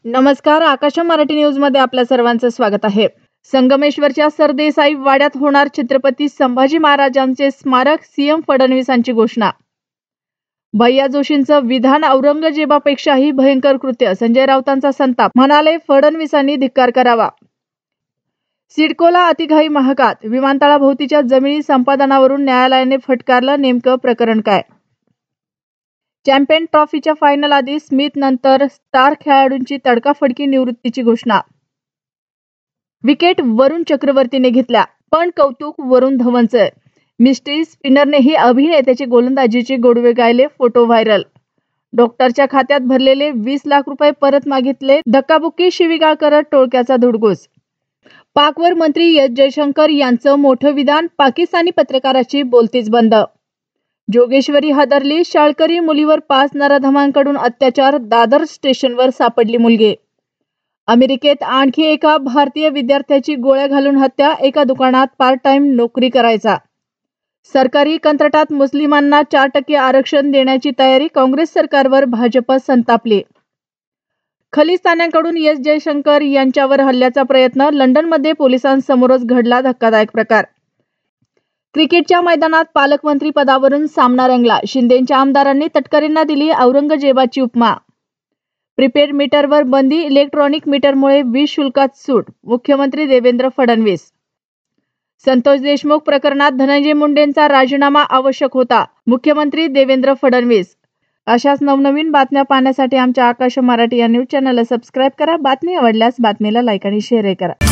नमस्कार, आकाश मराठी न्यूज मध्ये आपल्या सर्वांचं स्वागत आहे. संगमेश्वरच्या सरदेसाई वाड्यात होणार छत्रपती संभाजी महाराजांचे स्मारक, सीएम फडणवीसांची घोषणा. भैया जोशींचं विधान औरंगजेबापेक्षाही भयंकर कृत्य, संजय राऊतांचा संताप, म्हणाले फडणवीसांनी धिक्कार करावा. सिडकोला अतिघाई महागात, विमानतळाभोवतीच्या जमिनी संपादनावरून न्यायालयाने फटकारलं, नेमकं प्रकरण काय? चॅम्पियन ट्रॉफीच्या फायनल आधी स्मिथ नंतर स्टार खेळाडूंची तडकाफडकी निवृत्तीची घोषणा. विकेट वरुण चक्रवर्तीने घेतल्या, पण कौतुक वरुण धवनचं. मिस्ट्री स्पिनरनेही अभिनेत्याची गोलंदाजीचे गोडवे गायले, फोटो व्हायरल. डॉक्टरच्या खात्यात भरलेले 20 लाख रुपये परत मागितले, धक्काबुक्की शिवीगाळ करत टोळक्याचा धुडगूस. पाकवर मंत्री एस जयशंकर यांचं मोठं विधान, पाकिस्तानी पत्रकाराची बोलतीच बंद. जोगेश्वरी हादरली, शाळकरी मुलीवर 5 नराधमांकडून अत्याचार, दादर स्टेशनवर सापडली मुलगी. अमेरिकेत आणखी एका भारतीय विद्यार्थ्याची गोळ्या घालून हत्या, एका दुकानात पार्ट टाइम नोकरी करायचा. सरकारी कंत्राटात मुस्लिमांना 4% आरक्षण देण्याची तयारी, काँग्रेस सरकारवर भाजप संतापली. खलिस्तान्यांकडून एस जयशंकर यांच्यावर हल्ल्याचा प्रयत्न, लंडनमध्ये पोलिसांसमोरच घडला धक्कादायक प्रकार. क्रिकेटच्या मैदानात पालकमंत्री पदावरून सामना रंगला, शिंदेच्या आमदारांनी तटकरेंना दिली औरंगजेबाची उपमा. प्रीपेड मीटरवर बंदी, इलेक्ट्रॉनिक मीटरमुळे वीज शुल्कात सूट, मुख्यमंत्री देवेंद्र फडणवीस. संतोष देशमुख प्रकरणात धनंजय मुंडेंचा राजीनामा आवश्यक होता, मुख्यमंत्री देवेंद्र फडणवीस. अशाच नवनवीन बातम्या पाहण्यासाठी आमच्या आकाश मराठी या न्यूज चॅनलला सबस्क्राईब करा. बातमी आवडल्यास बातमीला लाईक आणि शेअर करा.